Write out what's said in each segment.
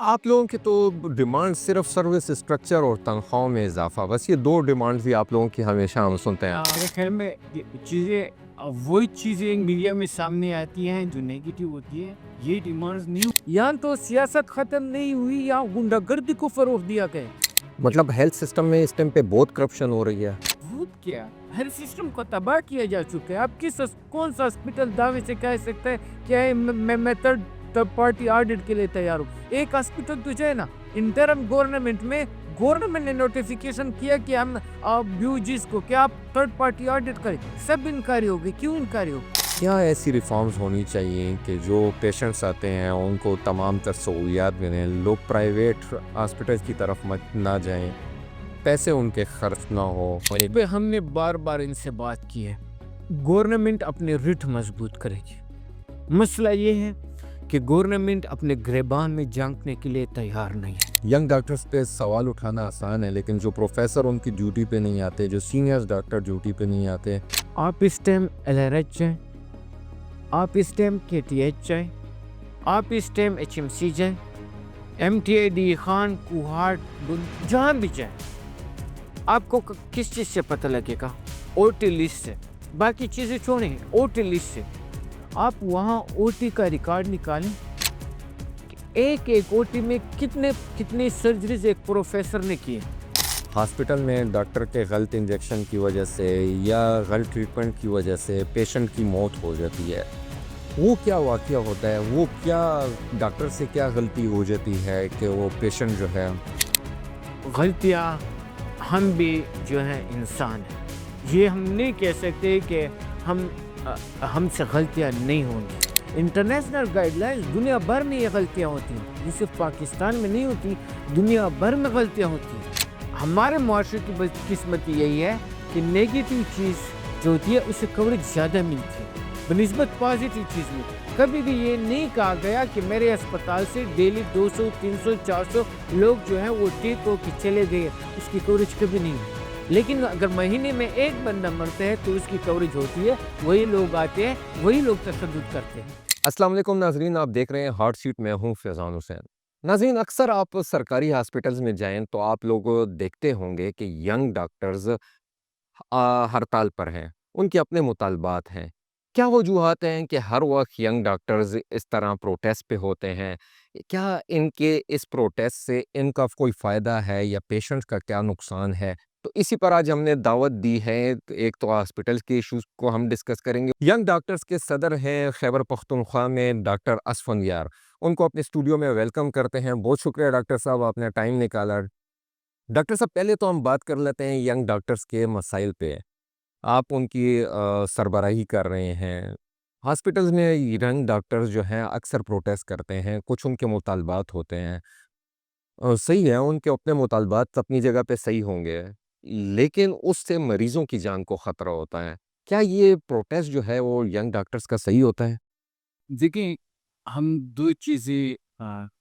آپ لوگوں کی تو ڈیمانڈ صرف سروس اسٹرکچر اور تنخواہوں میں اضافہ، بس یہ دو ڈیمانڈز ہی آپ لوگوں کی ہمیشہ ہم سنتے ہیں۔ میرے خیال میں وہی چیزیں میڈیا میں سامنے آتی ہیں جو نیگیٹو ہوتی ہے. یہ ڈیمانڈز نہیں یا تو سیاست ختم نہیں ہوئی یا غنڈہ گردی کو فروغ دیا گیا. مطلب ہیلتھ سسٹم میں اس ٹائم پہ بہت کرپشن ہو رہی ہے۔ بہت کیا ہر سسٹم کو تباہ کیا جا چکا ہے. اب کون سا ہاسپٹل دعوے سے کہہ سکتا ہے کہ میں تھرڈ پارٹی آڈٹ کے لیے تیار ہوں. ایک ہاسپٹل تو جو ہے نا انٹرم گورنمنٹ نے نوٹیفیکیشن کیا کہ ہم بیوجیز کو کیا آپ تھرڈ پارٹی آڈٹ کریں. سب انکاری ہو گئی. کیوں انکاری ہو؟ کیا ایسی ریفارمز ہونی چاہیے کہ جو پیشنٹس آتے ہیں ان کو تمام تر سہولیات ملیں، لوگ پرائیویٹ ہاسپٹل کی طرف نہ جائیں، پیسے ان کے خرچ نہ ہو۔ ہم نے بار بار ان سے بات کی ہے. گورنمنٹ اپنے ریٹ مضبوط کرے گی. مسئلہ یہ ہے کہ گورنمنٹ اپنے گریبان میں جھانکنے کے لیے تیار نہیں ہے. ینگ ڈاکٹرز پہ سوال اٹھانا آسان ہے، لیکن جو پروفیسر ان کی ڈیوٹی پہ نہیں آتے، جو سینئرز ڈاکٹر ڈیوٹی پہ نہیں آتے، آپ اس ٹائم LRH جائیں، آپ اس ٹائم KTH جائیں، آپ اس ٹائم HMC جائیں، MTID خان کوہاٹ جہاں بھی جائیں، آپ کو کس چیز سے پتہ لگے گا؟ OT لسٹ سے. باقی چیزیں چھوڑیں، OT لسٹ سے آپ وہاں OT کا ریکارڈ نکالیں. ایک OT میں کتنے سرجریز ایک پروفیسر نے کیے. ہاسپٹل میں ڈاکٹر کے غلط انجیکشن کی وجہ سے یا غلط ٹریٹمنٹ کی وجہ سے پیشنٹ کی موت ہو جاتی ہے. وہ کیا واقعہ ہوتا ہے؟ وہ کیا ڈاکٹر سے کیا غلطی ہو جاتی ہے کہ وہ پیشنٹ جو ہے؟ غلطیاں ہم بھی جو ہیں انسان ہیں. یہ ہم نہیں کہہ سکتے کہ ہم سے غلطیاں نہیں ہوں گی. انٹرنیشنل گائیڈ لائنز دنیا بھر میں یہ غلطیاں ہوتی ہیں. یہ صرف پاکستان میں نہیں ہوتی، دنیا بھر میں غلطیاں ہوتی ہیں. ہمارے معاشرے کی بدقسمتی یہی ہے کہ نیگیٹو چیز جو ہوتی ہے اسے کوریج زیادہ ملتی ہے بنسبت پازیٹیو چیز میں. کبھی بھی یہ نہیں کہا گیا کہ میرے اسپتال سے ڈیلی 200 300 400 لوگ جو ہیں وہ ٹھیک ہو کے چلے گئے. اس کی کوریج کبھی نہیں ہوئی. لیکن اگر مہینے میں ایک بندہ مرتا ہے تو اس کی کوریج ہوتی ہے. وہی لوگ آتے ہیں، وہی لوگ تشدد کرتے ہیں. السلام علیکم ناظرین، آپ دیکھ رہے ہیں ہارٹ سیٹ، میں ہوں فیضان حسین. ناظرین، اکثر آپ سرکاری ہاسپٹلز میں جائیں تو آپ لوگ دیکھتے ہوں گے کہ ینگ ڈاکٹرز ہڑتال پر ہیں، ان کے اپنے مطالبات ہیں. کیا وجوہات ہیں کہ ہر وقت ینگ ڈاکٹرز اس طرح پروٹیسٹ پہ ہوتے ہیں؟ کیا ان کے اس پروٹیسٹ سے ان کا کوئی فائدہ ہے یا پیشنٹس کا کیا نقصان ہے؟ تو اسی پر آج ہم نے دعوت دی ہے. ایک تو ہاسپٹل کے ایشوز کو ہم ڈسکس کریں گے. ینگ ڈاکٹرز کے صدر ہیں خیبر پختونخوا میں ڈاکٹر اسفن یار. ان کو اپنے اسٹوڈیو میں ویلکم کرتے ہیں. بہت شکریہ ڈاکٹر صاحب، آپ نے ٹائم نکالا. ڈاکٹر صاحب، پہلے تو ہم بات کر لیتے ہیں ینگ ڈاکٹرز کے مسائل پہ. آپ ان کی سربراہی کر رہے ہیں. ہاسپٹلز میں ینگ ڈاکٹرز جو ہیں اکثر پروٹیسٹ کرتے ہیں، کچھ ان کے مطالبات ہوتے ہیں. صحیح ہے، ان کے اپنے مطالبات اپنی جگہ پہ صحیح ہوں گے، لیکن اس سے مریضوں کی جان کو خطرہ ہوتا ہے. کیا یہ پروٹیسٹ جو ہے وہ ینگ ڈاکٹرز کا صحیح ہوتا ہے؟ دیکھیں، ہم دو چیزیں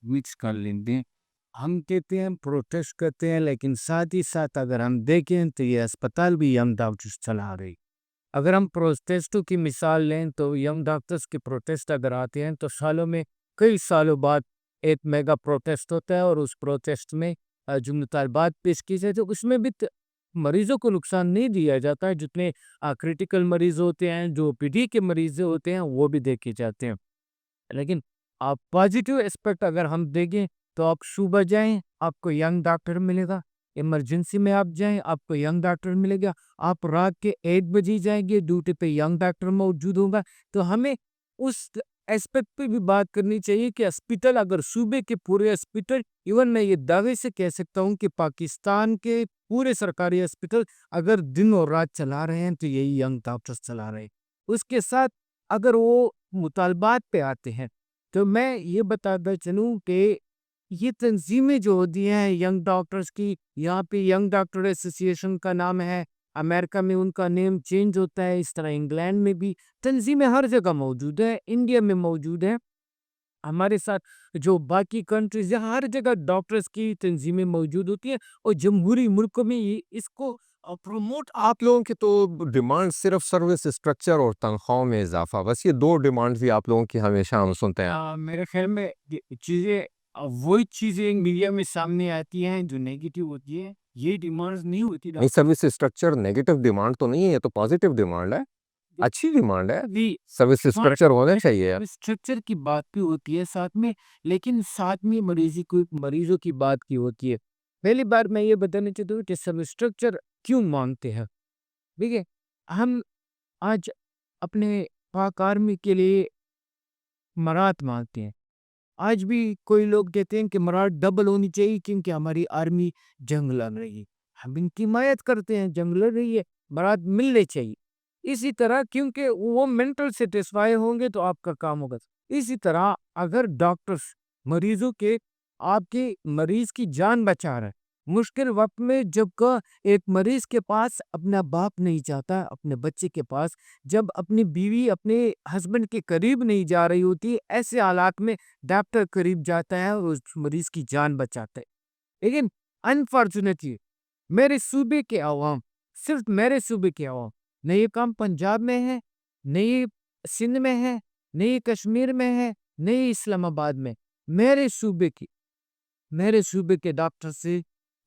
مکس کر لیتے ہیں. ہم کہتے ہیں پروٹیسٹ کرتے ہیں، لیکن ساتھ ہی ساتھ اگر ہم دیکھیں تو یہ اسپتال بھی ینگ ڈاکٹرز چلا رہی. اگر ہم پروٹیسٹوں کی مثال لیں تو ینگ ڈاکٹرز کے پروٹیسٹ اگر آتے ہیں تو سالوں میں کئی سالوں بعد ایک میگا پروٹیسٹ ہوتا ہے، اور اس پروٹیسٹ میں جو مطالبات پیش کی جاتے ہیں اس میں بھی مریضوں کو نقصان نہیں دیا جاتا ہے. جتنے کریٹیکل مریض ہوتے ہیں، جو PD کے مریض ہوتے ہیں، وہ بھی دیکھے جاتے ہیں. لیکن آپ پازیٹیو اسپیکٹ اگر ہم دیکھیں تو آپ صبح جائیں آپ کو ینگ ڈاکٹر ملے گا. ایمرجنسی میں آپ جائیں آپ کو ینگ ڈاکٹر ملے گا. آپ رات کے 1 بجے جائیں گے، ڈیوٹی پہ ینگ ڈاکٹر موجود ہوگا. تو ہمیں اس اسپیکٹ پہ بھی بات کرنی چاہیے کہ اسپتال، اگر صوبے کے پورے اسپتال، ایون میں یہ دعوے سے کہہ سکتا ہوں کہ پاکستان کے پورے سرکاری اسپتال اگر دن اور رات چلا رہے ہیں تو یہی ینگ ڈاکٹرز چلا رہے ہیں. اس کے ساتھ اگر وہ مطالبات پہ آتے ہیں تو میں یہ بتاتا چلوں کہ یہ تنظیمیں جو ہوتی ہیں ینگ ڈاکٹرز کی، یہاں پہ ینگ ڈاکٹر ایسوسی ایشن کا نام ہے، امریکہ میں ان کا نیم چینج ہوتا ہے، اس طرح انگلینڈ میں بھی تنظیمیں ہر جگہ موجود ہے، انڈیا میں موجود ہے. ہمارے ساتھ جو باقی کنٹریز ہیں ہر جگہ ڈاکٹرز کی تنظیمیں موجود ہوتی ہیں، اور جمہوری ملکوں میں اس کو پروموٹ. آپ لوگوں کی تو ڈیمانڈ صرف سروس اسٹرکچر اور تنخواہوں میں اضافہ، بس یہ دو ڈیمانڈز ہی آپ لوگوں کی ہمیشہ ہم سنتے ہیں. میرے خیال میں چیزیں وہی چیزیں میڈیا میں سامنے آتی ہیں جو نیگیٹو ہوتی ہیں، یہ ڈیمانڈز نہیں ہوتی نہیں، سروس اسٹرکچر نیگیٹو ڈیمانڈ تو نہیں ہے، یہ تو پازیٹیو ڈیمانڈ ہے، اچھی ڈیمانڈ ہے، سروس اسٹرکچر ہونا چاہیے. اسٹرکچر کی بات بھی ہوتی ہے ساتھ میں، لیکن ساتھ میں مریضوں کی بات کی ہوتی ہے. پہلی بار میں یہ بتانا چاہتا ہوں کہ سب اسٹرکچر کیوں مانگتے ہیں. ٹھیک ہے، ہم آج اپنے پاک آرمی کے لیے مراد مانگتے ہیں. آج بھی کوئی لوگ کہتے ہیں کہ مراد ڈبل ہونی چاہیے کیونکہ ہماری آرمی جنگ لڑ رہی ہے. ہم ان کی حمایت کرتے ہیں، جنگ لڑ رہی ہے، مراد ملنے چاہیے. اسی طرح کیونکہ وہ منٹل سیٹسفائی ہوں گے تو آپ کا کام ہوگا. اسی طرح اگر ڈاکٹرز مریضوں کے آپ کے مریض کی جان بچا رہے مشکل وقت میں، جب کا ایک مریض کے پاس اپنا باپ نہیں جاتا، اپنے بچے کے پاس، جب اپنی بیوی اپنے ہسبینڈ کے قریب نہیں جا رہی ہوتی، ایسے حالات میں ڈاکٹر قریب جاتا ہے اور اس مریض کی جان بچاتا ہے. لیکن انفارچونیٹلی میرے صوبے کے عوام، صرف میرے صوبے کے عوام، نہ یہ کام پنجاب میں ہے، نہ یہ سندھ میں ہے، نہ یہ کشمیر میں ہے، نہ یہ اسلام آباد میں. میرے صوبے کے ڈاکٹر سے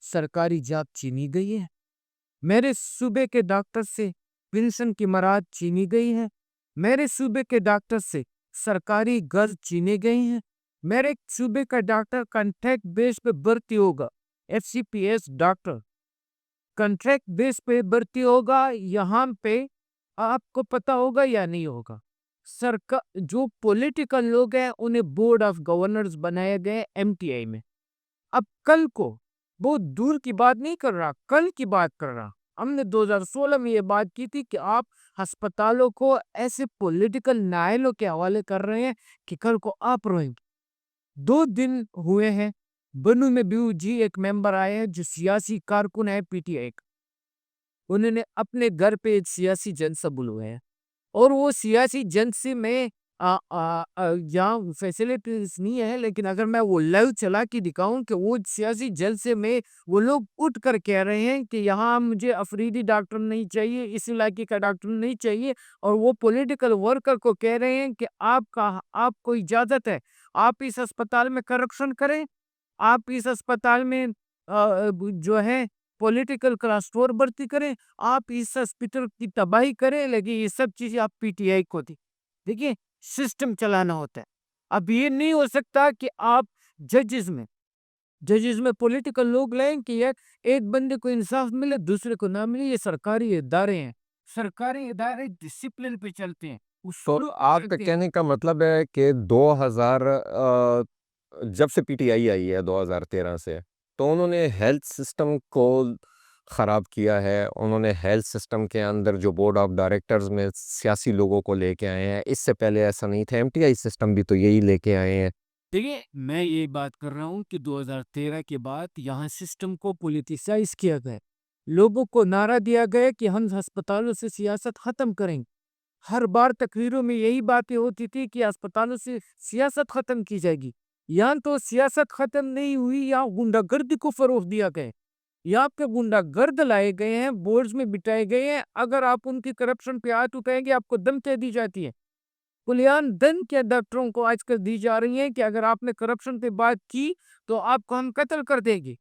سرکاری جاب چینی گئی ہے. میرے صوبے کے ڈاکٹر سے پنشن کی مراد چینی گئی ہے. میرے صوبے کے ڈاکٹر سے سرکاری غرض چینے گئی ہیں. میرے صوبے کا ڈاکٹر کنٹریکٹ بیس پہ بھرتی ہوگا. FCPS ڈاکٹر کنٹریکٹ بیس پہ بھرتی ہوگا. یہاں پہ آپ کو پتا ہوگا یا نہیں ہوگا، جو پولیٹیکل لوگ ہیں انہیں بورڈ آف گورنرز بنائے گئے MTI میں. اب کل کو، بہت دور کی بات نہیں کر رہا، کل کی بات کر رہا، ہم نے 2016 میں یہ بات کی تھی کہ آپ ہسپتالوں کو ایسے پولیٹیکل نائلوں کے حوالے کر رہے ہیں کہ کل کو آپ روئیں گے. 2 دن ہوئے ہیں، بنو میں بیو جی ایک ممبر آئے ہیں جو سیاسی کارکن ہے PTI کا. انہوں نے اپنے گھر پہ ایک سیاسی جلسہ بلوائے ہیں، اور وہ سیاسی جلسے میں یہاں فیسلیٹیز نہیں ہے، لیکن اگر میں وہ لائیو چلا کے دکھاؤں کہ وہ سیاسی جلسے میں وہ لوگ اٹھ کر کہہ رہے ہیں کہ یہاں مجھے افریدی ڈاکٹر نہیں چاہیے، اس علاقے کا ڈاکٹر نہیں چاہیے، اور وہ پولیٹیکل ورکر کو کہہ رہے ہیں کہ آپ کو اجازت ہے، آپ اس اسپتال میں کرپشن کریں، آپ اس اسپتال میں جو ہے پولیٹیکل کراسٹور بھرتی کریں، آپ اس ہاسپٹل کی تباہی کریں، لیکن یہ سب چیزیں آپ PTI کو دی. دیکھیے، سسٹم چلانا ہوتا ہے. اب یہ نہیں ہو سکتا کہ آپ ججز میں پولیٹیکل لوگ لیں کہ ایک بندے کو انصاف ملے دوسرے کو نہ ملے. یہ سرکاری ادارے ہیں، سرکاری ادارے ڈسپلن پہ چلتے ہیں. تو آپ کا کہنے کا مطلب ہے کہ 2000 جب سے PTI آئی ہے 2013 سے، تو انہوں نے ہیلتھ سسٹم کو خراب کیا ہے. انہوں نے ہیلتھ سسٹم کے اندر جو بورڈ آف ڈائریکٹرز میں سیاسی لوگوں کو لے کے آئے ہیں. اس سے پہلے ایسا نہیں تھا. MTI سسٹم بھی تو یہی لے کے آئے ہیں. دیکھیے، میں یہ بات کر رہا ہوں کہ 2013 کے بعد یہاں سسٹم کو پولیٹیسائز کیا گیا. لوگوں کو نعرہ دیا گیا کہ ہم ہسپتالوں سے سیاست ختم کریں گے. ہر بار تقریروں میں یہی باتیں ہوتی تھی کہ اسپتالوں سے سیاست ختم کی جائے گی. یہاں تو سیاست ختم نہیں ہوئی، یہاں غنڈہ گردی کو فروغ دیا گیا. یہاں پہ غنڈہ گرد لائے گئے ہیں، بورڈز میں بٹھائے گئے ہیں. اگر آپ ان کی کرپشن پہ ہاتھ اٹھائیں گے آپ کو دھمکیاں دی جاتی ہیں. کلیان دن کے ڈاکٹروں کو آج کل دی جا رہی ہیں کہ اگر آپ نے کرپشن پہ بات کی تو آپ کو ہم قتل کر دیں گے.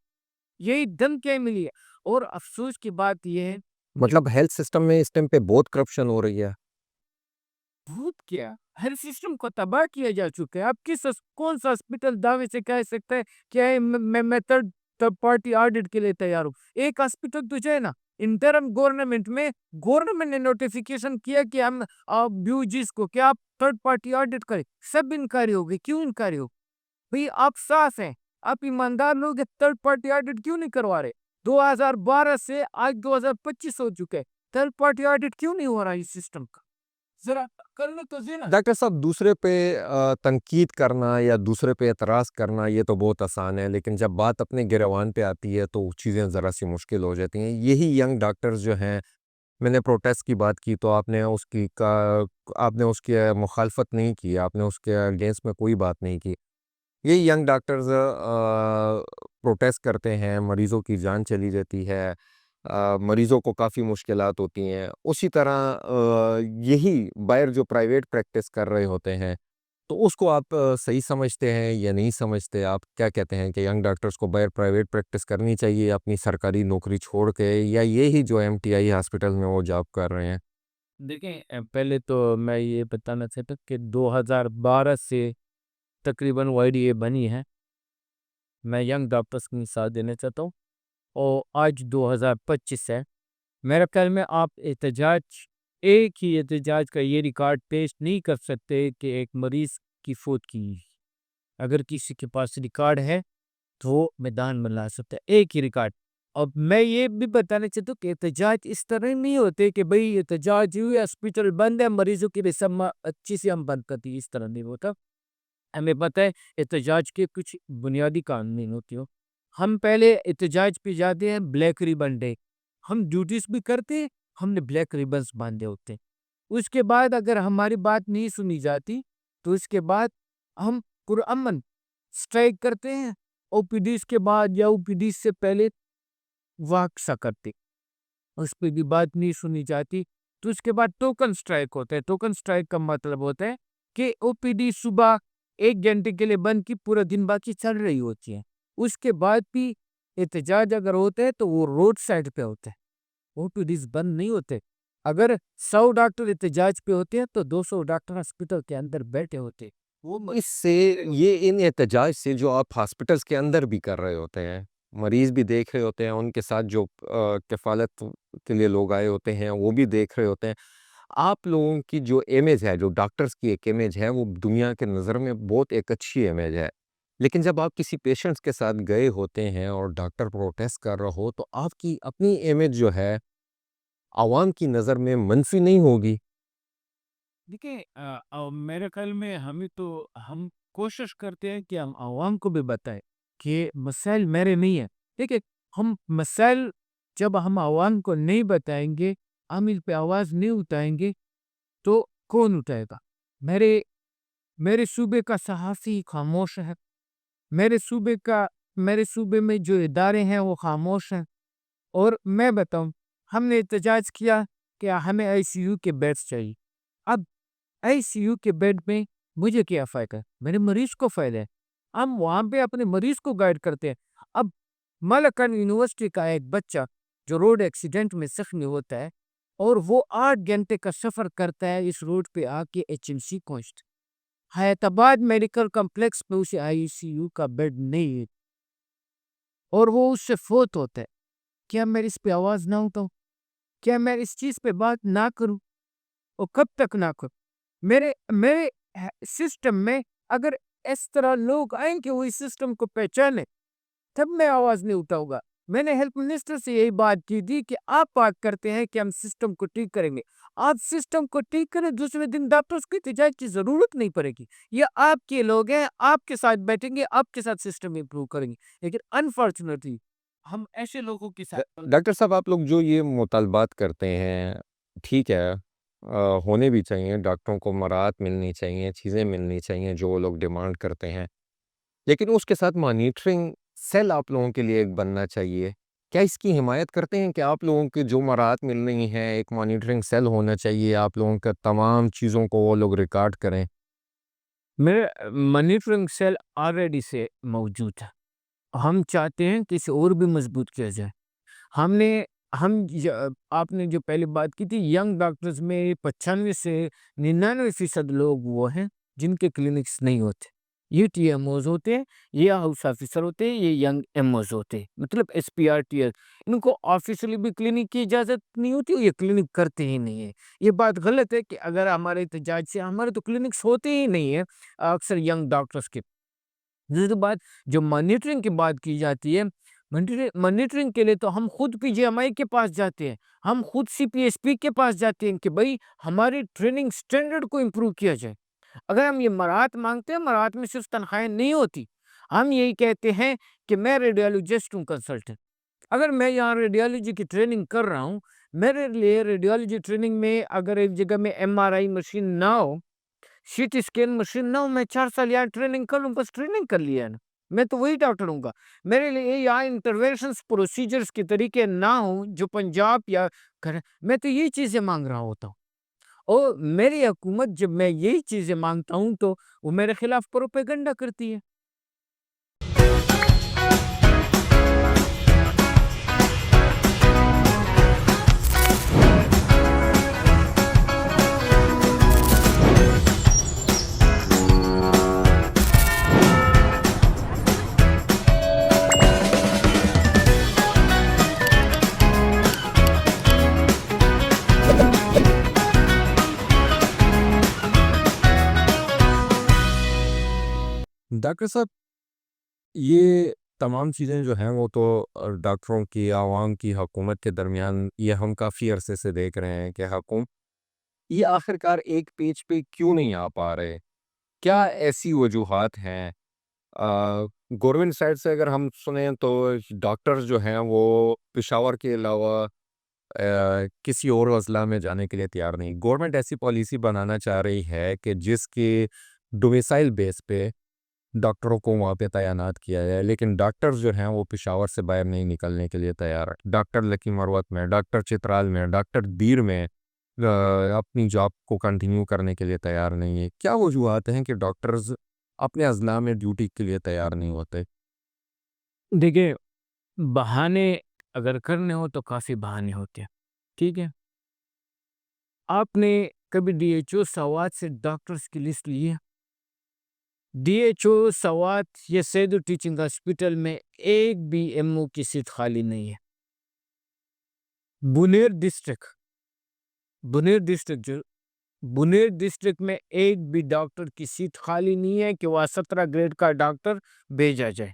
یہی دھمکیاں ملی ہے. اور افسوس کی بات یہ ہے، مطلب ہیلتھ سسٹم میں اس ٹائم پہ بہت کرپشن ہو رہی ہے. بہت کیا، ہر سسٹم کو تباہ کیا جا چکا ہے. آپ کون سا ہاسپٹل دعوے سے کہہ سکتا ہے کہ میں تھرڈ پارٹی آڈٹ کے لیے تیار ہوں؟ ایک ہاسپٹل تو جو ہے نا، انٹرم گورنمنٹ نے نوٹیفیکیشن کیا کہ ہم بیوجیز کو کیا آپ تھرڈ پارٹی آڈٹ کریں، سب انکاری ہو گئی. کیوں انکاری ہو بھئی؟ آپ صاف ہیں، آپ ایماندار لوگ، تھرڈ پارٹی آڈٹ کیوں نہیں کروا رہے؟ 2012 سے آج 2025 ہو چکے، تھرڈ پارٹی آڈٹ کیوں نہیں ہو رہا اس سسٹم کا؟ ذرا کر لو تو زینا. ڈاکٹر صاحب، دوسرے پہ تنقید کرنا یا دوسرے پہ اعتراض کرنا یہ تو بہت آسان ہے، لیکن جب بات اپنے گریوان پہ آتی ہے تو چیزیں ذرا سی مشکل ہو جاتی ہیں. یہی ینگ ڈاکٹرز جو ہیں، میں نے پروٹیسٹ کی بات کی تو آپ نے اس کی مخالفت نہیں کی، آپ نے اس کے اگینسٹ میں کوئی بات نہیں کی. یہی ینگ ڈاکٹرز پروٹیسٹ کرتے ہیں، مریضوں کی جان چلی جاتی ہے، مریضوں کو کافی مشکلات ہوتی ہیں. اسی طرح یہی باہر جو پرائیویٹ پریکٹس کر رہے ہوتے ہیں تو اس کو آپ صحیح سمجھتے ہیں یا نہیں سمجھتے؟ آپ کیا کہتے ہیں کہ ینگ ڈاکٹرز کو باہر پرائیویٹ پریکٹس کرنی چاہیے اپنی سرکاری نوکری چھوڑ کے، یا یہی جو MTI ہاسپٹل میں وہ جاب کر رہے ہیں؟ دیکھیں پہلے تو میں یہ بتانا چاہتا ہوں کہ 2012 سے تقریباً YDA بنی ہے. میں ینگ ڈاکٹرس کی مثال دینا چاہتا ہوں اور آج 2025 ہے. میرے خیال میں آپ ایک ہی احتجاج کا یہ ریکارڈ پیش نہیں کر سکتے کہ ایک مریض کی فوت کی. اگر کسی کے پاس ریکارڈ ہے تو وہ میدان میں لا سکتا ہے ایک ہی ریکارڈ. اب میں یہ بھی بتانا چاہتا ہوں کہ احتجاج اس طرح نہیں ہوتے کہ بھئی احتجاج ہوئی، ہاسپٹل بند ہے، مریضوں کی رسم اچھی سے ہم بند کرتی، اس طرح نہیں ہوتا. ہمیں پتہ ہے احتجاج کے کچھ بنیادی قانون ہوتی ہو. ہم پہلے احتجاج پہ جاتے ہیں بلیک ریبن ڈے، ہم ڈیوٹیز بھی کرتے ہیں، ہم نے بلیک ریبنز باندھے ہوتے ہیں. اس کے بعد اگر ہماری بات نہیں سنی جاتی تو اس کے بعد ہم پرامن اسٹرائک کرتے ہیں. OPDs کے بعد یا OPDs سے پہلے واقسا کرتے، اس پہ بھی بات نہیں سنی جاتی تو اس کے بعد ٹوکن اسٹرائک ہوتا ہے. ٹوکن اسٹرائک کا مطلب ہوتا ہے کہ OPD صبح 1 گھنٹے کے لیے بند کی، پورا دن باقی چل رہی ہوتی ہے. اس کے بعد بھی احتجاج اگر ہوتا ہے تو وہ روڈ سائڈ پہ ہوتا ہے، OPDs بند نہیں ہوتے. اگر 100 ڈاکٹر احتجاج پہ ہوتے ہیں تو 200 ڈاکٹر ہاسپٹل کے اندر بیٹھے ہوتے. اس سے ان احتجاج سے جو آپ ہاسپٹلس کے اندر بھی کر رہے ہوتے ہیں، مریض بھی دیکھ رہے ہوتے ہیں، ان کے ساتھ جو کفالت کے لیے لوگ آئے ہوتے ہیں وہ بھی دیکھ رہے ہوتے ہیں، آپ لوگوں کی جو امیج ہے، جو ڈاکٹرز کی ایک امیج ہے، وہ دنیا کے نظر میں بہت ایک اچھی امیج ہے. لیکن جب آپ کسی پیشنٹس کے ساتھ گئے ہوتے ہیں اور ڈاکٹر پروٹیسٹ کر رہا ہو تو آپ کی اپنی امیج جو ہے عوام کی نظر میں منفی نہیں ہوگی؟ دیکھیں میرے خیال میں ہم کوشش کرتے ہیں کہ ہم عوام کو بھی بتائیں کہ مسائل میرے نہیں ہیں. دیکھیں ہم مسائل جب ہم عوام کو نہیں بتائیں گے، ہم ان پہ آواز نہیں اٹھائیں گے تو کون اٹھائے گا؟ میرے صوبے کا صحافی خاموش ہے، میرے صوبے میں جو ادارے ہیں وہ خاموش ہیں. اور میں بتاؤں، ہم نے احتجاج کیا کہ ہمیں ICU کے بیڈس چاہیے. اب ICU کے بیڈ میں مجھے کیا فائدہ ہے؟ میرے مریض کو فائدہ ہے. ہم وہاں پہ اپنے مریض کو گائیڈ کرتے ہیں. اب ملکن یونیورسٹی کا ایک بچہ جو روڈ ایکسیڈنٹ میں زخمی ہوتا ہے اور وہ 8 گھنٹے کا سفر کرتا ہے اس روڈ پہ آ کے HMC پہنچتا، حیات آباد میڈیکل کمپلیکس پہ اسے ICU کا بیڈ نہیں ہے اور وہ اس سے فوت ہوتا ہے. کیا میں اس پہ آواز نہ اٹھاؤں؟ کیا میں اس چیز پہ بات نہ کروں؟ اور کب تک نہ کروں؟ میرے سسٹم میں اگر اس طرح لوگ آئیں کہ وہ اس سسٹم کو پہچانے تب میں آواز نہیں اٹھاؤں گا. میں نے ہیلتھ منسٹر سے یہی بات کی تھی کہ آپ بات کرتے ہیں کہ ہم سسٹم کو ٹھیک کریں گے، آپ سسٹم کو ٹھیک کریں، دوسرے دن ڈاکٹرز کو احتجاج کی ضرورت نہیں پڑے گی. یہ آپ کے لوگ ہیں، آپ کے ساتھ بیٹھیں گے، آپ کے ساتھ سسٹم امپروو کریں گے. لیکن انفارچونیٹلی ہم ایسے لوگوں کے ساتھ ڈاکٹر صاحب، آپ لوگ جو یہ مطالبات کرتے ہیں، ٹھیک ہے، ہونے بھی چاہیے، ڈاکٹروں کو مراعات ملنی چاہیے، چیزیں ملنی چاہیے جو وہ لوگ ڈیمانڈ کرتے ہیں، لیکن اس کے ساتھ مانیٹرنگ سیل آپ لوگوں کے لیے ایک بننا چاہیے. کیا اس کی حمایت کرتے ہیں کہ آپ لوگوں کی جو مراعات مل رہی ہیں، ایک مانیٹرنگ سیل ہونا چاہیے، آپ لوگوں کا تمام چیزوں کو وہ لوگ ریکارڈ کریں؟ میرے مانیٹرنگ سیل آلریڈی سے موجود ہے. ہم چاہتے ہیں کہ اسے اور بھی مضبوط کیا جائے. ہم نے آپ نے جو پہلے بات کی تھی، ینگ ڈاکٹرز میں 95 سے 99% لوگ وہ ہیں جن کے کلینکس نہیں ہوتے. یہ TMOs ہوتے ہیں، یہ ہاؤس آفیسر ہوتے ہیں، یہ ینگ MOs ہوتے ہیں، مطلب SPRTS. ان کو آفیشلی بھی کلینک کی اجازت نہیں ہوتی، یہ کلینک کرتے ہی نہیں ہے. یہ بات غلط ہے کہ اگر ہمارے احتجاج سے ہمارے تو کلینکس ہوتے ہی نہیں ہیں اکثر ینگ ڈاکٹرز کے. دوسری بات، جو مانیٹرنگ کی بات کی جاتی ہے، مانیٹرنگ کے لیے تو ہم خود PGMI کے پاس جاتے ہیں، ہم خود CPSP کے پاس جاتے ہیں کہ بھئی ہماری ٹریننگ سٹینڈرڈ کو امپروو کیا جائے. اگر ہم یہ مراعات مانگتے ہیں، مراعات میں صرف تنخواہیں نہیں ہوتی. ہم یہی کہتے ہیں کہ میں ریڈیولوجسٹ ہوں، کنسلٹنٹ. اگر میں یہاں ریڈیولوجی کی ٹریننگ کر رہا ہوں، میرے لیے ریڈیولوجی ٹریننگ میں اگر ایک جگہ میں MRI مشین نہ ہو، CT اسکین مشین نہ ہو، میں 4 سال یہاں ٹریننگ کر لوں، بس ٹریننگ کر لیا ہے نا، میں تو وہی ڈاکٹر ہوں گا. میرے لیے یہاں انٹروینشنز پروسیجرز کے طریقے نہ ہوں جو پنجاب یا میں تو یہ چیزیں مانگ رہا ہوتا ہوں. اور میری حکومت جب میں یہی چیزیں مانگتا ہوں تو وہ میرے خلاف پروپیگنڈا کرتی ہے. ڈاکٹر صاحب یہ تمام چیزیں جو ہیں وہ تو ڈاکٹروں کی عوام کی حکومت کے درمیان یہ ہم کافی عرصے سے دیکھ رہے ہیں کہ حکومت یہ آخرکار ایک پیج پہ کیوں نہیں آ پا رہے. کیا ایسی وجوہات ہیں؟ گورنمنٹ سائڈ سے اگر ہم سنیں تو ڈاکٹرز جو ہیں وہ پشاور کے علاوہ کسی اور اضلاع میں جانے کے لیے تیار نہیں. گورنمنٹ ایسی پالیسی بنانا چاہ رہی ہے کہ جس کے ڈومیسائل بیس پہ ڈاکٹروں کو وہاں پہ تعینات کیا جائے، لیکن ڈاکٹرز جو ہیں وہ پشاور سے باہر نہیں نکلنے کے لیے تیار ہے. ڈاکٹر لکی مروت میں، ڈاکٹر چترال میں، ڈاکٹر دیر میں اپنی جاب کو کنٹینیو کرنے کے لیے تیار نہیں ہے. کیا وجوہات ہیں کہ ڈاکٹرز اپنے اضلاع میں ڈیوٹی کے لیے تیار نہیں ہوتے؟ دیکھیں، بہانے اگر کرنے ہو تو کافی بہانے ہوتے ہیں. ٹھیک ہے، آپ نے کبھی ڈی ایچ او سوات سے ڈاکٹرز کی لسٹ لی ہے؟ ڈی ایچ او سوات یا سیدو ٹیچنگ ہاسپٹل میں ایک بھی ایم او کی سیٹ خالی نہیں ہے. بنیر ڈسٹرکٹ میں ایک بھی ڈاکٹر کی سیٹ خالی نہیں ہے کہ وہ 17 گریڈ کا ڈاکٹر بھیجا جائے.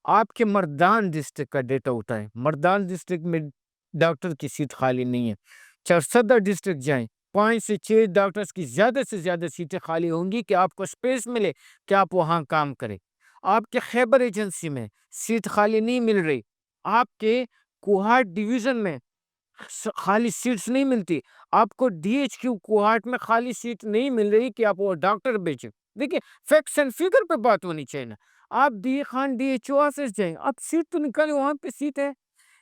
آپ کے مردان ڈسٹرکٹ کا ڈیٹا اٹھائیں، مردان ڈسٹرکٹ میں ڈاکٹر کی سیٹ خالی نہیں ہے. چرسدہ ڈسٹرکٹ جائیں، 5 سے 6 ڈاکٹرز کی زیادہ سے زیادہ سیٹیں خالی ہوں گی کہ آپ کو سپیس ملے کہ آپ وہاں کام کریں. آپ کے خیبر ایجنسی میں سیٹ خالی نہیں مل رہی، آپ کے کوہاٹ ڈویژن میں خالی سیٹس نہیں ملتی، آپ کو ڈی ایچ کیو کوہاٹ میں خالی سیٹ نہیں مل رہی کہ آپ وہ ڈاکٹر بیچیں. دیکھیں، فیکٹس اینڈ فگر پہ بات ہونی چاہیے نا. آپ D Khan D H O office جائیں، آپ سیٹ تو نکالیں، وہاں پہ سیٹ ہے.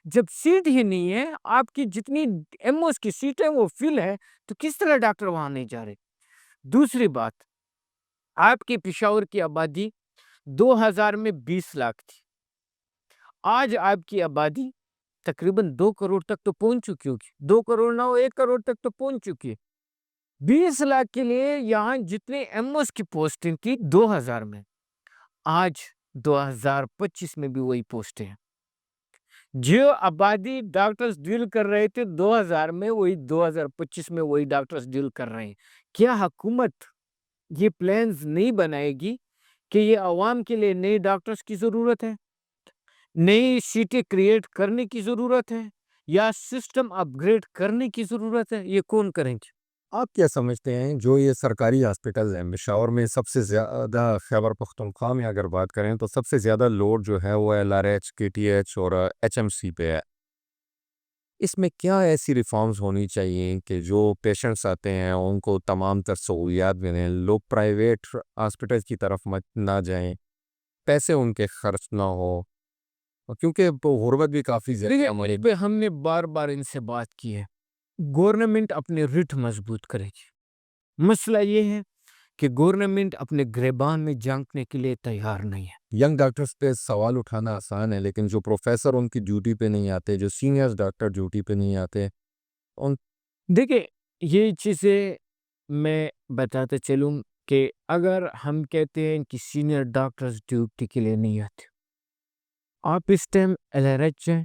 جب سیٹ ہی نہیں ہے، آپ کی جتنی ایم اوز کی سیٹ ہے وہ فل ہے، تو کس طرح ڈاکٹر وہاں نہیں جا رہے؟ دوسری بات، آپ کی پشاور کی آبادی 2000 میں 20 لاکھ تھی، آج آپ کی آبادی تقریباً 2 کروڑ تک تو پہنچ چکی ہوگی. 2 کروڑ نہ ہو 1 کروڑ تک تو پہنچ چکی ہے. 20 لاکھ کے لیے یہاں جتنے ایم اوز کی پوسٹنگ تھی 2000 میں، آج 2025 میں بھی وہی پوسٹیں ہیں. جو آبادی ڈاکٹرز ڈیل کر رہے تھے 2000 میں، وہی 2025 میں وہی ڈاکٹرز ڈیل کر رہے ہیں. کیا حکومت یہ پلانز نہیں بنائے گی کہ یہ عوام کے لیے نئے ڈاکٹرز کی ضرورت ہے، نئی سیٹیں کریٹ کرنے کی ضرورت ہے، یا سسٹم اپ گریڈ کرنے کی ضرورت ہے؟ یہ کون کریں گے؟ آپ کیا سمجھتے ہیں جو یہ سرکاری ہاسپٹل ہیں پشاور میں سب سے زیادہ، خیبر پختونخوا میں اگر بات کریں تو سب سے زیادہ لوڈ جو ہے وہ ایل آر ایچ، کے ٹی ایچ اور ایچ ایم سی پہ ہے. اس میں کیا ایسی ریفارمز ہونی چاہیے کہ جو پیشنٹس آتے ہیں ان کو تمام تر سہولیات ملیں، لوگ پرائیویٹ ہاسپٹل کی طرف نہ جائیں، پیسے ان کے خرچ نہ ہو، کیونکہ غربت بھی کافی زیادہ اس پہ ہم نے بار بار ان سے بات کی ہے. گورنمنٹ اپنے رٹ مضبوط کرے گی. مسئلہ یہ ہے کہ گورنمنٹ اپنے گریبان میں جھانکنے کے لیے تیار نہیں ہے. ینگ ڈاکٹرز پہ سوال اٹھانا آسان ہے، لیکن جو پروفیسر ان کی ڈیوٹی پہ نہیں آتے، جو سینئر ڈاکٹر ڈیوٹی پہ نہیں آتے، ان دیکھیں، یہ چیزیں میں بتاتے چلوں کہ اگر ہم کہتے ہیں کہ سینئر ڈاکٹرز ڈیوٹی کے لیے نہیں آتے، آپ اس ٹائم ایل آر ایچ جائیں،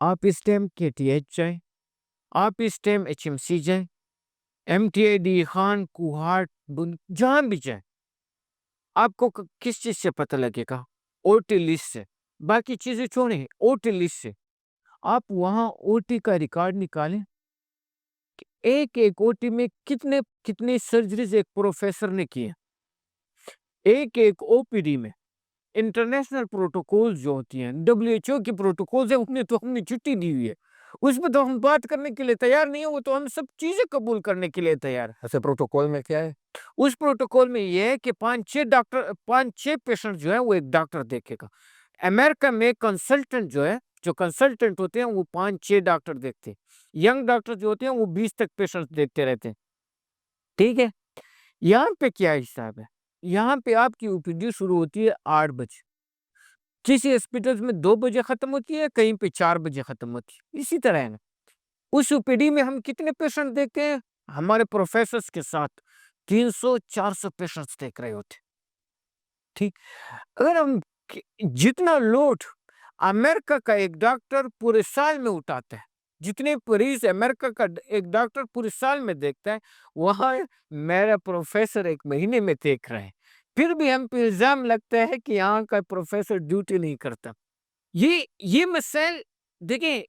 آپ اس ٹائم کے ٹی ایچ جائیں، آپ اس ٹائم ایچ ایم سی جائیں، M T I D Khan, Kohat, جہاں بھی جائیں، آپ کو کس چیز سے پتہ لگے گا؟ او ٹی لسٹ سے. باقی چیزیں چھوڑیں، او ٹی لسٹ سے آپ وہاں او ٹی کا ریکارڈ نکالیں کہ ایک او ٹی میں کتنے سرجریز ایک پروفیسر نے کیے. ایک او پی ڈی میں انٹرنیشنل پروٹوکول جو ہوتی ہیں، ڈبلیو ایچ او کی پروٹوکولز ہیں، انہیں تو ہم نے چھٹی دی ہوئی ہے، اس میں تو ہم بات کرنے کے لیے تیار نہیں ہیں. وہ تو ہم سب چیزیں قبول کرنے کے لیے تیار ہیں. ایسے پروٹوکول میں کیا ہے؟ اس پروٹوکول میں یہ ہے کہ 5-6 پیشنٹ جو ہے وہ ایک ڈاکٹر دیکھے گا. امریکہ میں کنسلٹنٹ جو ہے جو کنسلٹنٹ ہوتے ہیں وہ 5-6 ڈاکٹر دیکھتے ہیں. ینگ ڈاکٹر جو ہوتے ہیں وہ 20 تک پیشنٹ دیکھتے رہتے ہیں. ٹھیک ہے. یہاں پہ کیا حساب ہے؟ یہاں پہ آپ کی اوپیڈی شروع ہوتی ہے 8 بجے. کسی ہاسپٹل میں 2 بجے ختم ہوتی ہے, کہیں پہ 4 بجے ختم ہوتی ہے. اسی طرح ہے نا. اس اوپیڈی میں ہم کتنے پیشنٹ دیکھتے ہیں؟ ہمارے پروفیسرز کے ساتھ 300-400 پیشنٹس دیکھ رہے ہوتے ہیں. ٹھیک. اگر ہم جتنا لوڈ امریکہ کا ایک ڈاکٹر پورے سال میں اٹھاتا ہے, جتنے مریض امریکہ کا ایک ڈاکٹر پورے سال میں دیکھتا ہے, وہاں میرا پروفیسر 1 مہینے میں دیکھ رہے ہیں. پھر بھی ہم پہ الزام لگتا ہے کہ یہاں کا پروفیسر ڈیوٹی نہیں کرتا. یہ مسائل دیکھیں,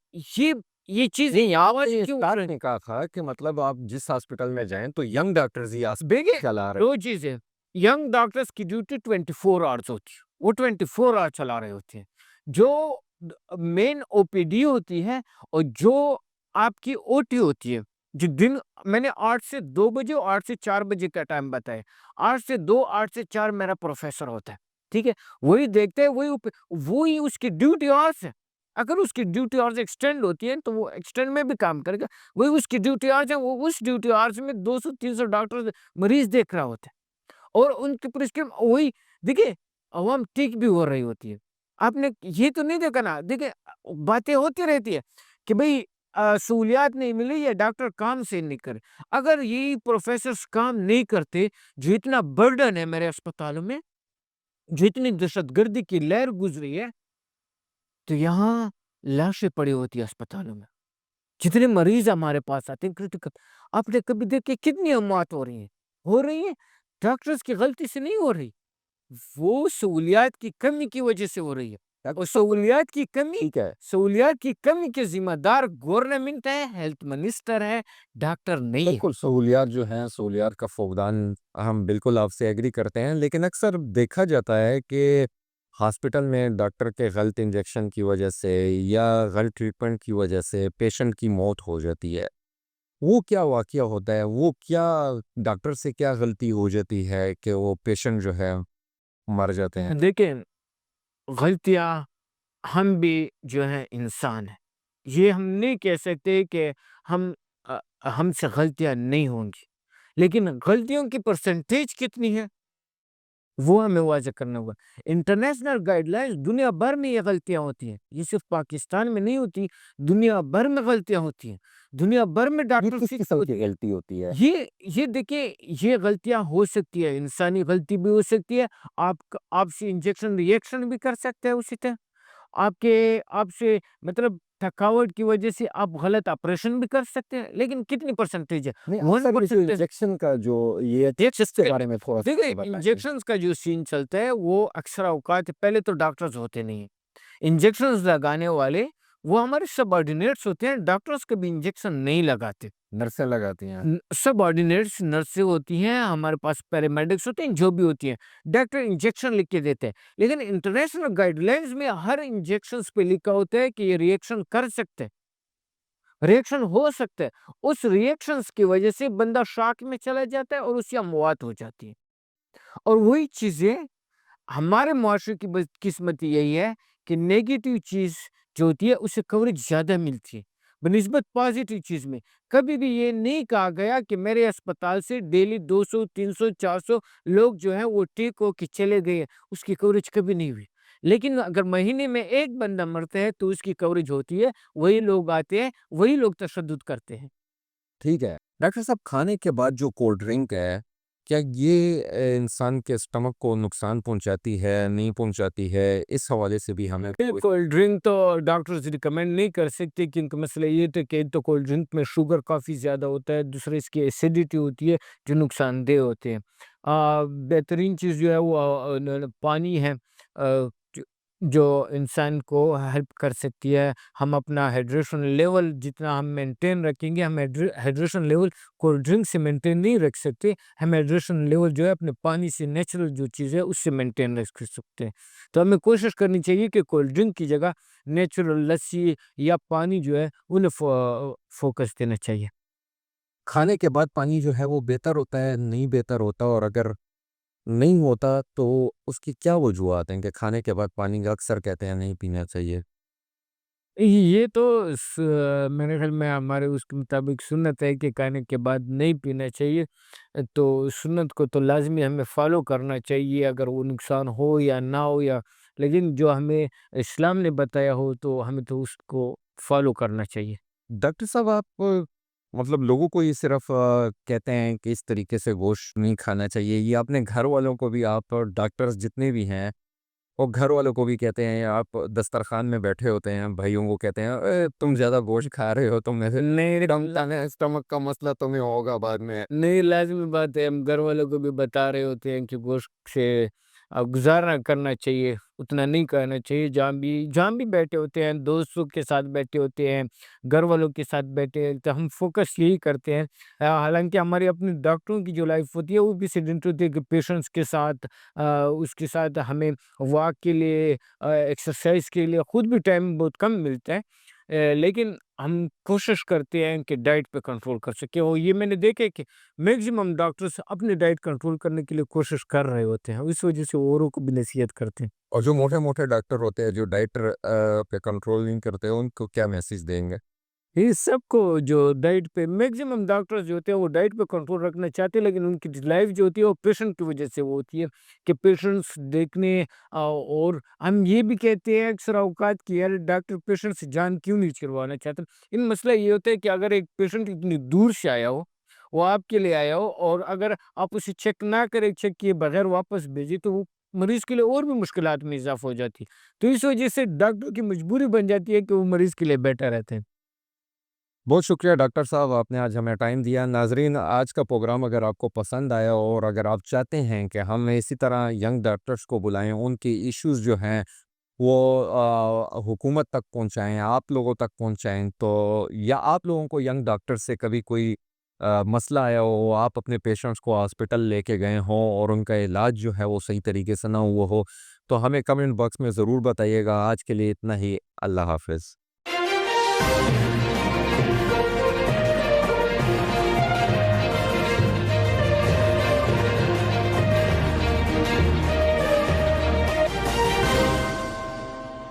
یہ چیز نہیں آپ نے آواز اس کیوں بات نے کہا تھا کہ مطلب آپ جس ہاسپٹل میں جائیں تو ینگ ڈاکٹرز ہی دیکھیں, چلا رہے 2 چیزیں. ینگ ڈاکٹرز کی ڈیوٹی 24 آورس ہوتی ہے, وہ 24 آور چلا رہے ہوتے ہیں. جو مین او پی ڈی ہوتی ہے اور جو آپ کی او ٹی ہوتی ہے, جو دن میں نے 8 سے 2 بجے اور 8 سے 4 بجے کا ٹائم بتایا. 8 سے 2 8 سے 4 میرا پروفیسر ہوتا ہے. ٹھیک ہے. وہی دیکھتے ہیں, وہی اس کی ڈیوٹی آورس ہے. اگر اس کی ڈیوٹی آورس ایکسٹینڈ ہوتی ہے تو وہ ایکسٹینڈ میں بھی کام کرے گا. وہی اس کی ڈیوٹی آورس ہے, وہ اس ڈیوٹی آورس میں 200-300 ڈاکٹر مریض دیکھ رہا ہوتا ہے. اور ان کی پرسکرپشن وہی دیکھیے, عوام ٹھیک بھی ہو رہی ہوتی ہے. آپ نے یہ تو نہیں دیکھا نا, دیکھیں باتیں ہوتی رہتی ہے کہ بھئی سہولیات نہیں ملی یا ڈاکٹر کام سے نہیں کرے. اگر یہ پروفیسرز کام نہیں کرتے, جو اتنا برڈن ہے میرے اسپتالوں میں, جو اتنی دہشت گردی کی لہر گزری ہے, تو یہاں لاشیں پڑی ہوتی ہے اسپتالوں میں. جتنے مریض ہمارے پاس آتے ہیں کریٹیکل, آپ نے کبھی دیکھے کتنی اموات ہو رہی ہیں ڈاکٹرز کی غلطی سے نہیں ہو رہی, وہ سہولیات کی کمی کی وجہ سے ہو رہی ہے. اور سہولیات کی کمی کے ذمہ دار گورنمنٹ ہے, ہیلتھ منسٹر ہے, ڈاکٹر نہیں ہے. بالکل سہولیات جو ہیں, سہولیات کا فقدان ہم بالکل آپ سے ایگری کرتے ہیں, لیکن اکثر دیکھا جاتا ہے کہ ہاسپٹل میں ڈاکٹر کے غلط انجیکشن کی وجہ سے یا غلط ٹریٹمنٹ کی وجہ سے پیشنٹ کی موت ہو جاتی ہے. وہ کیا واقعہ ہوتا ہے؟ وہ کیا ڈاکٹر سے کیا غلطی ہو جاتی ہے کہ وہ پیشنٹ جو ہے مر جاتے ہیں؟ دیکھیں, غلطیاں ہم بھی جو ہیں انسان ہیں. یہ ہم نہیں کہہ سکتے کہ ہم سے غلطیاں نہیں ہوں گی, لیکن غلطیوں کی پرسنٹیج کتنی ہے وہ ہمیں واضح کرنا ہوگا. انٹرنیشنل گائیڈ لائنز دنیا بھر میں یہ غلطیاں ہوتی ہیں, یہ صرف پاکستان میں نہیں ہوتی, دنیا بھر میں غلطیاں ہوتی ہیں. دنیا بھر میں یہ ڈاکٹر کس قسم کی غلطی ہوتی ہے؟ یہ دیکھیں, یہ غلطیاں ہو سکتی ہے, انسانی غلطی بھی ہو سکتی ہے. آپ سے انجیکشن ریئیکشن بھی کر سکتے ہیں, اسی طرح آپ سے مطلب تھکاوٹ کی وجہ سے آپ غلط آپریشن بھی کر سکتے ہیں. لیکن کتنی پرسنٹیج ہے؟ نہیں اکثر یہ جو انجیکشن کا جو یہ اس کے بارے میں تھوڑا سا دیکھیں, بتائیں. انجیکشنز کا جو سین چلتا ہے وہ اکثر اوقات پہلے تو ڈاکٹرز ہوتے نہیں ہیں انجیکشنز لگانے والے, وہ ہمارے سب آرڈینیٹس ہوتے ہیں. ڈاکٹرز کبھی انجیکشن نہیں لگاتے, نرسیں لگاتی ہیں. سب آرڈینیٹس نرسیں ہوتی ہیں, ہمارے پاس پیرامیڈکس ہوتے ہیں, جو بھی ہوتی ہیں. ڈاکٹر انجیکشن لکھ کے دیتے ہیں, لیکن انٹرنیشنل گائیڈ لائنز میں ہر انجیکشنز پہ لکھا ہوتا ہے کہ یہ ریئیکشن کر سکتے ہیں, ریئیکشن ہو سکتا ہے. اس ریئیکشنز کی وجہ سے بندہ شاک میں چلا جاتا ہے اور اس کی اموات ہو جاتی ہے. اور وہی چیزیں ہمارے معاشرے کی بدقسمتی یہی ہے کہ نیگیٹو چیز جو ہوتی ہے اسے کوریج زیادہ ملتی ہے بنسبت پازیٹو چیز میں. کبھی بھی یہ نہیں کہا گیا کہ میرے اسپتال سے ڈیلی 200 300 400 لوگ جو ہیں وہ ٹھیک ہو کے چلے گئے, اس کی کوریج کبھی نہیں ہوئی. لیکن اگر مہینے میں ایک بندہ مرتا ہے تو اس کی کوریج ہوتی ہے. وہی لوگ آتے ہیں, وہی لوگ تشدد کرتے ہیں. ٹھیک ہے ڈاکٹر صاحب, کھانے کے بعد جو کولڈ ڈرنک ہے, کیا یہ انسان کے اسٹمک کو نقصان پہنچاتی ہے, نہیں پہنچاتی ہے؟ اس حوالے سے بھی ہمیں کولڈ ڈرنک تو ڈاکٹرز ریکمینڈ نہیں کر سکتے, کیونکہ مسئلہ یہ تھا کہ تو کولڈ ڈرنک میں شوگر کافی زیادہ ہوتا ہے, دوسرے اس کی ایسیڈیٹی ہوتی ہے جو نقصان دہ ہوتے ہیں. بہترین چیز جو ہے وہ پانی ہے, جو انسان کو ہیلپ کر سکتی ہے. ہم اپنا ہائیڈریشن لیول جتنا ہم مینٹین رکھیں گے, ہم ہائیڈریشن لیول کولڈ ڈرنک سے مینٹین نہیں رکھ سکتے. ہم ہائیڈریشن لیول جو ہے اپنے پانی سے, نیچرل جو چیز ہے اس سے مینٹین رکھ سکتے ہیں. تو ہمیں کوشش کرنی چاہیے کہ کولڈ ڈرنک کی جگہ نیچرل لسی یا پانی جو ہے انہیں فوکس دینا چاہیے. کھانے کے بعد پانی جو ہے وہ بہتر ہوتا ہے, نہیں بہتر ہوتا؟ اور اگر نہیں ہوتا تو اس کی کیا وجوہات ہیں کہ کھانے کے بعد پانی کا اکثر کہتے ہیں نہیں پینا چاہیے؟ یہ تو میرے خیال میں ہمارے اس کے مطابق سنت ہے کہ کھانے کے بعد نہیں پینا چاہیے، تو سنت کو تو لازمی ہمیں فالو کرنا چاہیے، اگر وہ نقصان ہو یا نہ ہو، یا لیکن جو ہمیں اسلام نے بتایا ہو تو ہمیں تو اس کو فالو کرنا چاہیے۔ ڈاکٹر صاحب آپ مطلب لوگوں کو یہ صرف کہتے ہیں کہ اس طریقے سے گوشت نہیں کھانا چاہیے، یہ اپنے گھر والوں کو بھی، آپ ڈاکٹرز جتنے بھی ہیں وہ گھر والوں کو بھی کہتے ہیں، آپ دسترخوان میں بیٹھے ہوتے ہیں بھائیوں کو کہتے ہیں اے تم زیادہ گوشت کھا رہے ہو، تم ایسے نہیں کم تانے اسٹمک کا مسئلہ تمہیں ہوگا بعد میں۔ نہیں، لازمی بات ہے، ہم گھر والوں کو بھی بتا رہے ہوتے ہیں کہ گوشت سے گزارا کرنا چاہیے، اتنا نہیں کرنا چاہیے۔ جہاں بھی بیٹھے ہوتے ہیں، دوستوں کے ساتھ بیٹھے ہوتے ہیں، گھر والوں کے ساتھ بیٹھے ہیں، تو ہم فوکس یہی کرتے ہیں۔ حالانکہ ہماری اپنی ڈاکٹروں کی جو لائف ہوتی ہے وہ بھی سیڈنٹ ہوتی ہے کہ پیشنٹس کے ساتھ اس کے ساتھ ہمیں واک کے لیے، ایکسرسائز کے لیے خود بھی ٹائم بہت کم ملتا ہے، لیکن ہم کوشش کرتے ہیں کہ ڈائٹ پہ کنٹرول کر سکیں، اور یہ میں نے دیکھا ہے کہ میکسیمم ڈاکٹرز اپنے ڈائٹ کنٹرول کرنے کے لیے کوشش کر رہے ہوتے ہیں، اس وجہ سے اوروں کو بھی نصیحت کرتے ہیں۔ اور جو موٹے موٹے ڈاکٹر ہوتے ہیں جو ڈائٹ پہ کنٹرول نہیں کرتے ان کو کیا میسج دیں گے؟ یہ سب کو جو ڈائٹ پہ میکسیمم ڈاکٹرز جو ہوتے ہیں وہ ڈائٹ پہ کنٹرول رکھنا چاہتے ہیں، لیکن ان کی لائف جو ہوتی ہے وہ پیشنٹ کی وجہ سے وہ ہوتی ہے کہ پیشنٹس دیکھنے، اور ہم یہ بھی کہتے ہیں اکثر اوقات کہ یار ڈاکٹر پیشنٹ سے جان کیوں نہیں چھڑوانا چاہتے۔ ان مسئلہ یہ ہوتا ہے کہ اگر ایک پیشنٹ اتنی دور سے آیا ہو، وہ آپ کے لیے آیا ہو، اور اگر آپ اسے چیک نہ کرے، چیک کیے بغیر واپس بھیجے، تو وہ مریض کے لیے اور بھی مشکلات میں اضافہ ہو جاتی ہے، تو اس وجہ سے ڈاکٹر کی مجبوری بن جاتی ہے کہ وہ مریض کے لیے بیٹر رہتے ہیں۔ بہت شکریہ ڈاکٹر صاحب، آپ نے آج ہمیں ٹائم دیا۔ ناظرین، آج کا پروگرام اگر آپ کو پسند آیا اور اگر آپ چاہتے ہیں کہ ہم اسی طرح ینگ ڈاکٹرز کو بلائیں، ان کی ایشوز جو ہیں وہ حکومت تک پہنچائیں، آپ لوگوں تک پہنچائیں، تو یا آپ لوگوں کو ینگ ڈاکٹر سے کبھی کوئی مسئلہ آیا ہو، آپ اپنے پیشنٹس کو ہاسپٹل لے کے گئے ہوں اور ان کا علاج جو ہے وہ صحیح طریقے سے نہ ہوا ہو، تو ہمیں کمنٹ باکس میں ضرور بتائیے گا۔ آج کے لیے اتنا ہی، اللہ حافظ۔